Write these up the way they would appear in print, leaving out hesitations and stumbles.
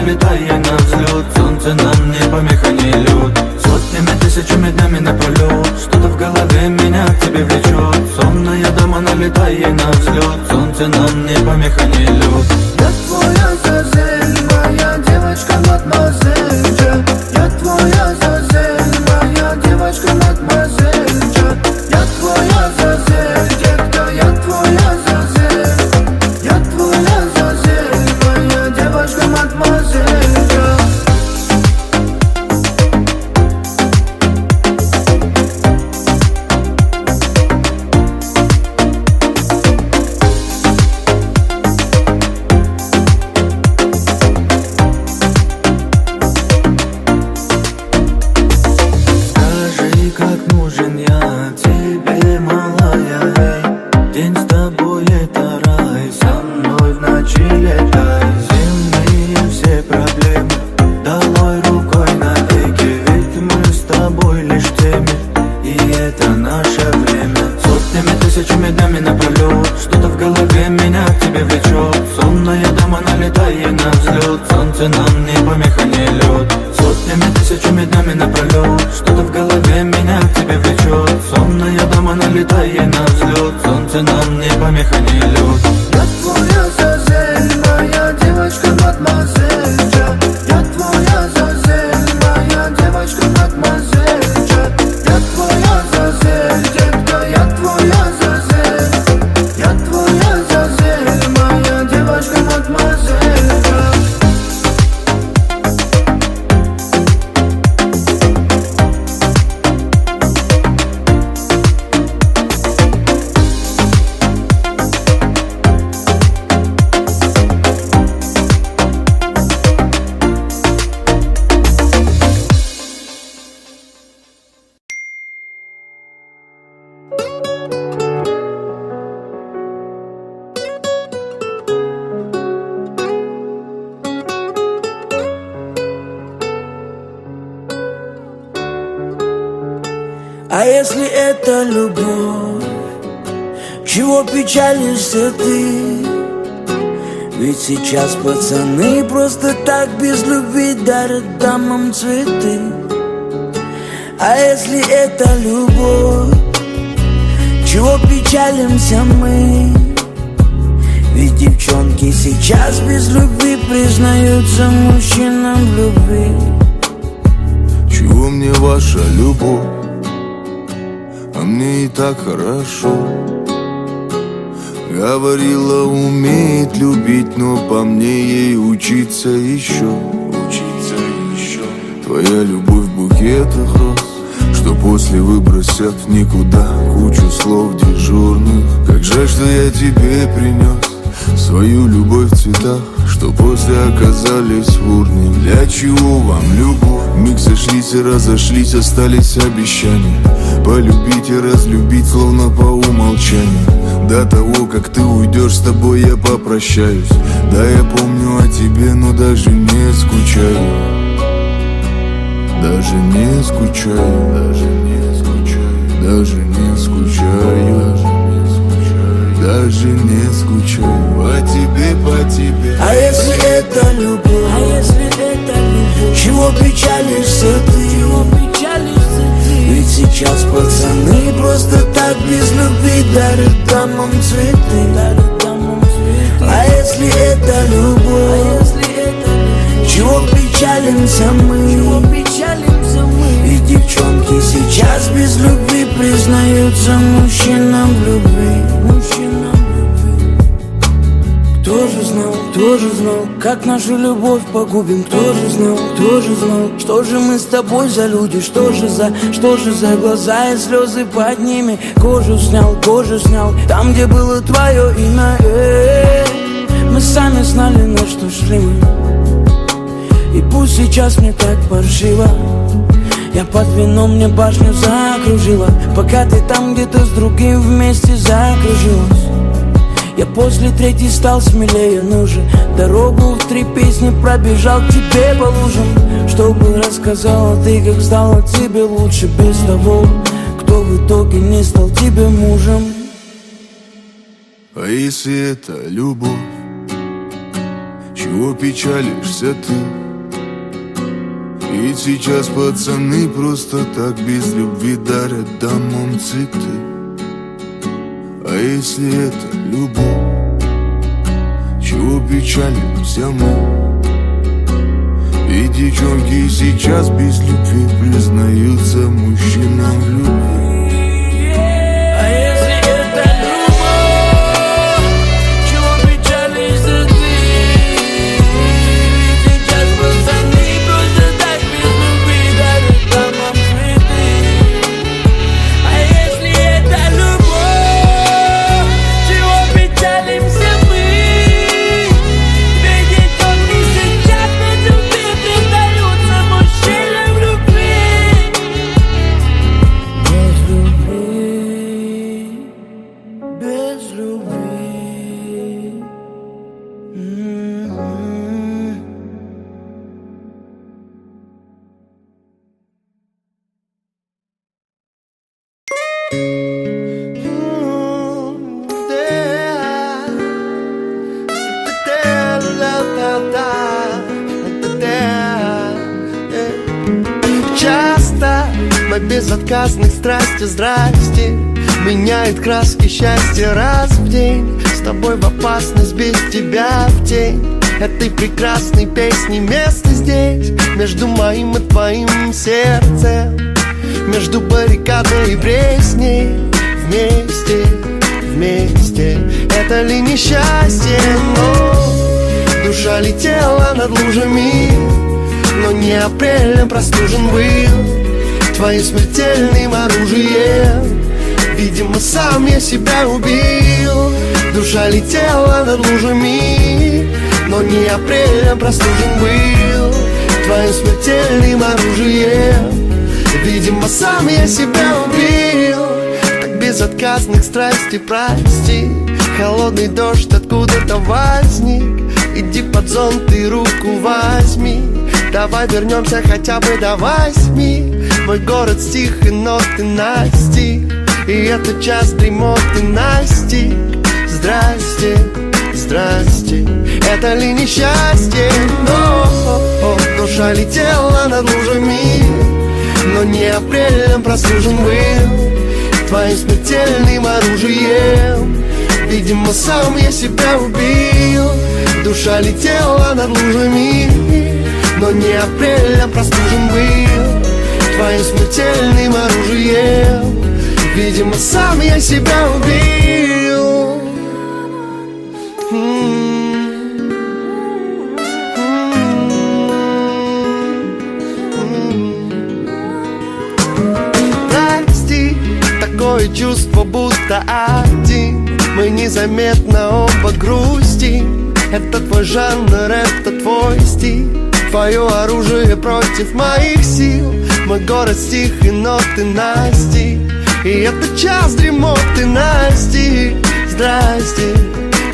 налетая на взлет. Солнце нам не помеха, не лед. Сотнями, тысячами днями напролет. Что-то в голове меня к тебе влечет. Сонная дама, налетая на взлет. Солнце нам не помеха, не лед. Я твоя зазель, моя девочка, мадемуазель. Я твоя зазель, моя девочка, мадемуазель. Я твоя зазель, детка, я твоя зазель. Я твоя зазель, моя девочка, мадемуазель. Как нужен я тебе, малая, эй. День с тобой это рай, со мной в ночи летай. Земные все проблемы долой рукой навеки. Ведь мы с тобой лишь теми, и это наше время. Сотнями, тысячами днями напролет. Что-то в голове меня к тебе влечет. Сонная дама, налетая на взлет. Солнце нам не помеха, не лед. Сотнями, тысячами днями напролет. Что-то в голове меня к тебе влечет. Сонная дама, налетая на взлет. Солнце нам не помеха, не лед. Я твоя зазель, моя девочка, мадемуазель. Я твоя зазель, моя девочка, мадемуазель. Я твоя зазель, детка, я твоя зазель. Я твоя зазель, моя девочка, мадемуазель. А если это любовь, чего печалишься ты? Ведь сейчас пацаны просто так без любви дарят дамам цветы. А если это любовь, чего печалимся мы? Ведь девчонки сейчас без любви признаются мужчинам в любви. Чего мне ваша любовь? А мне и так хорошо. Говорила, умеет любить, но по мне ей учиться еще. Твоя любовь в букетах роз, что после выбросят в никуда кучу слов дежурных. Как жаль, что я тебе принес свою любовь в цветах, что после оказались в урне. Для чего вам любовь? Миг сошлись и разошлись, остались обещания полюбить и разлюбить, словно по умолчанию. До того, как ты уйдешь, с тобой я попрощаюсь. Да, я помню о тебе, но даже не скучаю. Даже не скучаю, даже не скучаю, даже не скучаю, даже не скучаю по тебе. А если это любовь, чего печалишься ты? Ведь сейчас пацаны просто так без любви дарят дамам цветы. А если это любовь, чего печалимся мы? И девчонки сейчас без любви признаются мужчинам в любви. Кто же знал, как нашу любовь погубим? Кто же знал, что же мы с тобой за люди? Что же за глаза и слезы под ними? Кожу снял, там, где было твое имя. Мы сами знали, на что шли мы. И пусть сейчас мне так паршиво, я под вином, мне башню закружила, пока ты там где-то с другим вместе закружилась. Я после третьей стал смелее, ну же дорогу в 3 песни пробежал к тебе по лужам, чтобы рассказала ты, как стало тебе лучше без того, кто в итоге не стал тебе мужем. А если это любовь, чего чего печалишься ты? Ведь сейчас пацаны просто так без любви дарят домом цветы. А если это любовь, чего печалимся мы? И девчонки сейчас без любви признаются мужчинам в любви. А если это любовь, чего печалишься ты? Ведь сейчас пацаны просто так без любви дарят домам цветы. А если это любовь, чего печалимся мы? Ведь девчонки сейчас без любви признаются мужчинам в любви. Без любви. Часто мой безотказных страсти, здрасте, меняет краски счастья раз в день. С тобой в опасность, без тебя в тень этой прекрасной песни место здесь. Между моим и твоим сердцем, между баррикадой и пресней. Вместе, вместе, это ли несчастье? Но душа летела над лужами, но не апрелем простужен был твоим смертельным оружием. Видимо, сам я себя убил. Душа летела над лужами, но не апрелем простужен был твоим смертельным оружием. Видимо, сам я себя убил. Так безотказных страстей прости. Холодный дождь откуда-то возник. Иди под зонт и руку возьми. Давай вернемся хотя бы до 8. Мой город стих и ноты настиг, и это час дремоты настиг. Здрасте, здрасте, это ли несчастье? Но душа летела над лужами, но не апрелем простужен был твоим смертельным оружием. Видимо, сам я себя убил. Душа летела над лужами, но не апрелем простужен был твоим смертельным оружием. Видимо, сам я себя убил. Прости, такое чувство, будто один. Мы незаметно оба грустим. Это твой жанр, это твой стиль. Твое оружие против моих сил. Мой город стих и ноты настиг, и это час дремоты настиг. Здрасте,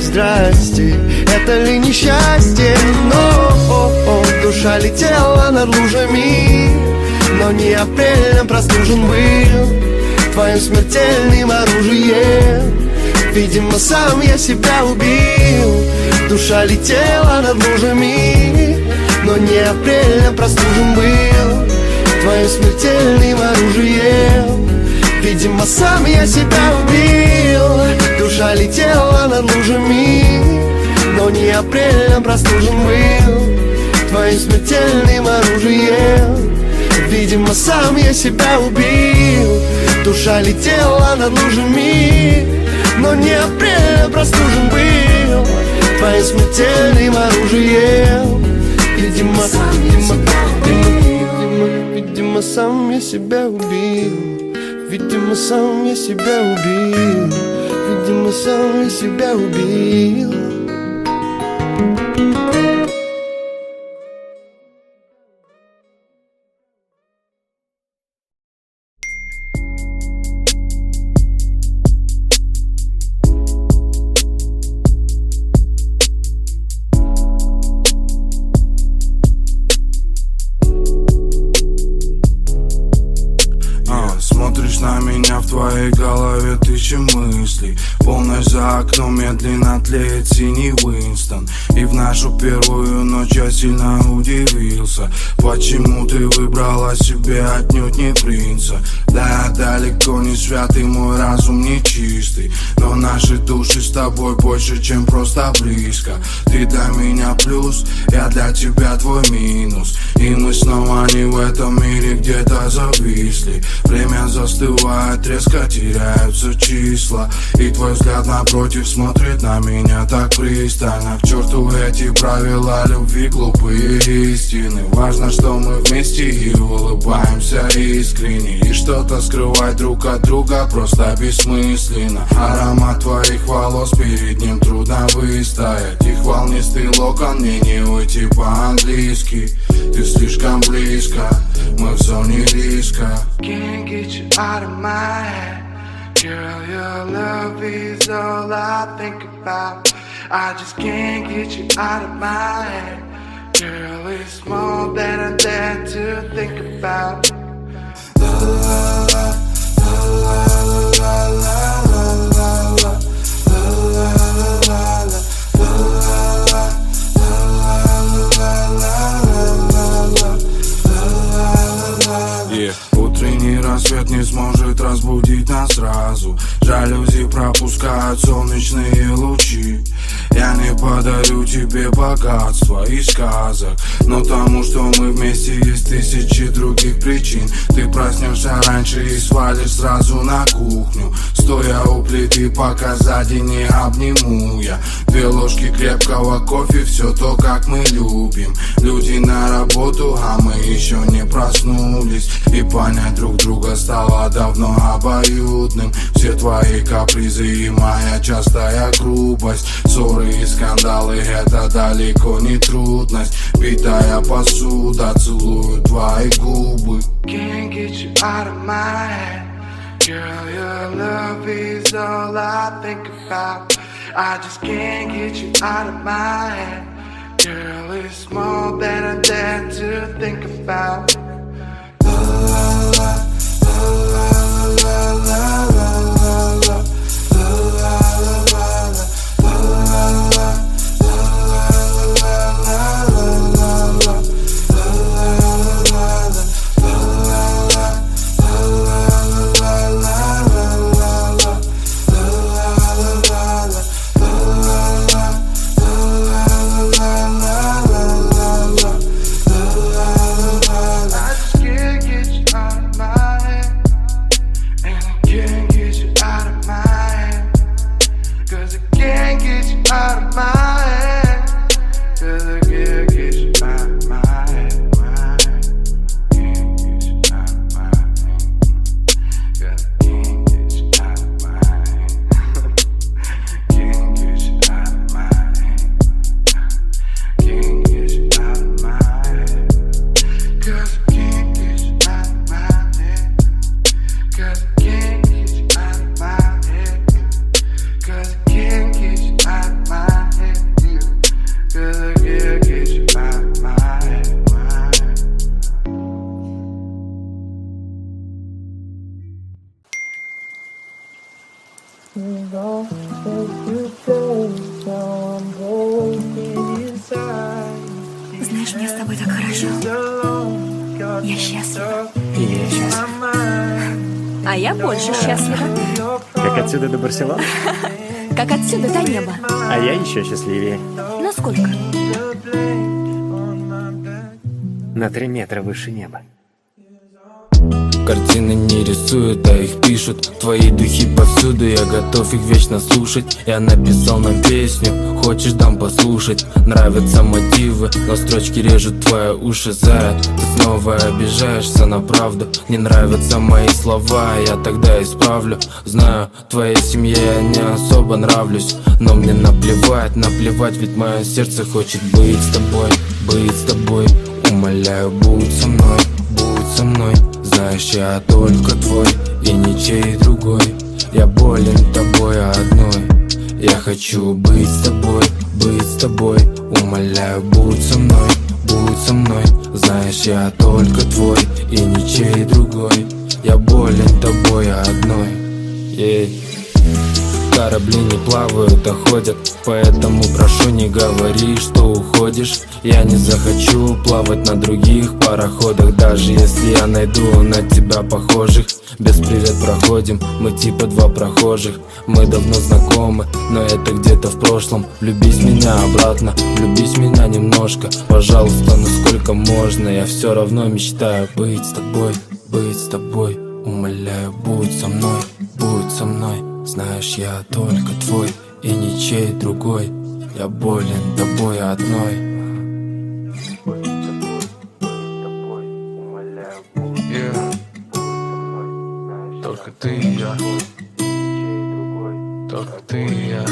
здрасте, это ли несчастье? Но душа летела над лужами, но не апрелем простужен был твоим смертельным оружием. Видимо, сам я себя убил. Душа летела над лужами, но не апрелем простужен был твоим смертельным оружием. Видимо, сам я себя убил. Душа летела над лужами, но не апрелем простужен был твоим смертельным оружием. Видимо, сам я себя убил. Душа летела над лужами, но не апрелем простужен был твоим смертельным оружием. Видимо, видимо, сам я себя убил. Видимо, сам я себя убил. Видимо, сам я себя убил. Смотришь на меня в твоей голове. голове тысячи мыслей. Полночь за окном медленно тлеет синий Уинстон. И в нашу первую ночь я сильно удивился, почему ты выбрала себе отнюдь не принца. Да, я далеко не святый, мой разум не чистый, но наши души с тобой больше, чем просто близко. Ты для меня плюс, я для тебя твой минус. И мы снова не в этом мире, где-то зависли. Время застывает, резко теряются числа. И твой взгляд напротив смотрит на меня так пристально. К черту эти правила любви, глупые истины. Важно, что мы вместе и улыбаемся искренне. И что-то скрывать друг от друга просто бессмысленно. Аромат твоих волос, перед ним трудно выстоять. Их волнистый локон, мне не уйти по-английски. Ты слишком близко, мы в зоне риска. Can't get you out of my head. Girl, your love is all I think about. I just can't get you out of my head. Girl, it's more than I dare to think about. La la la la la la la la la la la la. Утренний рассвет не сможет разбудить нас сразу. Жалюзи пропускают солнечные лучи. Я не подарю тебе богатства и сказок, но тому, что мы вместе, есть тысячи других причин. Ты проснешься раньше и свалишь сразу на кухню, стоя у плиты, пока сзади не обниму я. 2 ложки крепкого кофе, все то, как мы любим. Люди на работу, а мы еще не проснулись. И понять друг друга стало давно обоюдным. Все твои капризы и моя частая грубость. Ссоры и скандалы, это далеко не трудность. Битая посуда, целую твои губы. Can't get you out of my head. Girl, your love is all I think about. I just can't get you out of my head. Girl, it's more than I dare to think about. La la la la la la la la la. Знаешь, мне с тобой так хорошо. Я счастлива. И я счастлив. А я больше счастлива. Как отсюда до Барселоны? Как отсюда до неба. А я еще счастливее. Насколько? На 3 метра выше неба. Картины не рисуют, а их пишут. Твои духи повсюду, я готов их вечно слушать. Я написал нам песню, хочешь дам послушать. Нравятся мотивы, но строчки режут твои уши. Зая, ты снова обижаешься на правду. Не нравятся мои слова, я тогда исправлю. Знаю, твоей семье я не особо нравлюсь, но мне наплевать, наплевать, ведь мое сердце хочет быть с тобой, быть с тобой. Умоляю, будь со мной, будь со мной. Знаешь, я только твой и ничей другой. Я болен тобой одной. Я хочу быть с тобой, быть с тобой. Умоляю, будь со мной, будь со мной. Знаешь, я только твой и ничей другой. Я болен тобой одной. Ей. Корабли не плавают, а ходят, поэтому прошу, не говори, что уходишь. Я не захочу плавать на других пароходах, даже если я найду на тебя похожих. Без привет проходим, мы типа два прохожих. Мы давно знакомы, но это где-то в прошлом. Влюбись в меня обратно, влюбись в меня немножко, пожалуйста, ну сколько можно. Я все равно мечтаю быть с тобой, быть с тобой. Умоляю, будь со мной, будь со мной. Знаешь, я только твой и ничей другой. Я болен тобой одной. Yeah. Только ты и я. Только ты и я.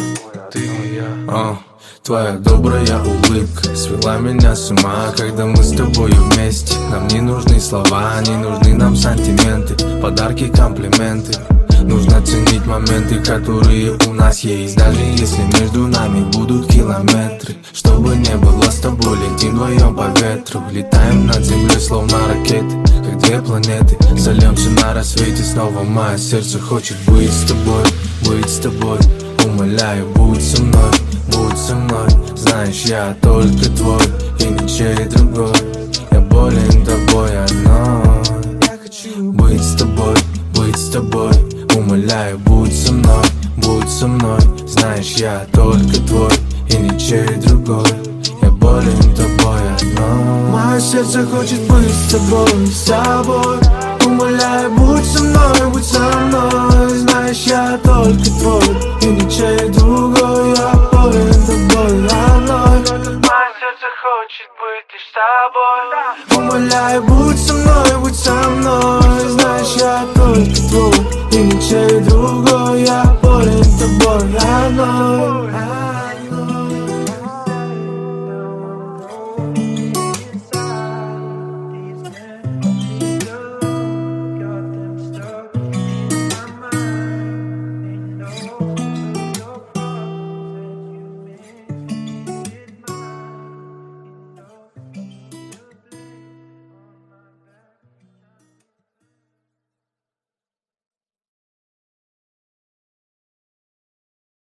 Ты и я. Твоя добрая улыбка свела меня с ума, когда мы с тобою вместе. Нам не нужны слова, не нужны нам сантименты, подарки, комплименты. Нужно ценить моменты, которые у нас есть, даже если между нами будут километры. Чтобы не было с тобой, летим вдвоем по ветру. Летаем над землей, словно ракеты, как две планеты. Сольемся на рассвете, снова мое сердце хочет быть с тобой, быть с тобой. Умоляю, будь со мной, будь со мной. Знаешь, я только твой и ничей другой. Я болен тобой одной. Я хочу быть с тобой, быть с тобой. Умоляю, будь со мной, будь со мной. Знаешь, я только твой и ничей другой. Я болен тобой одной. Мое сердце хочет быть с тобой, с собой. Умоляю, будь со мной, будь со мной. Знаешь, я только твой и ничей другой. Я болен тобой одной. Мое сердце хочет быть лишь с тобой. Умоляю, будь со мной, будь со мной. Знаешь, я только твой и ничей другой. Я болен тобой одной.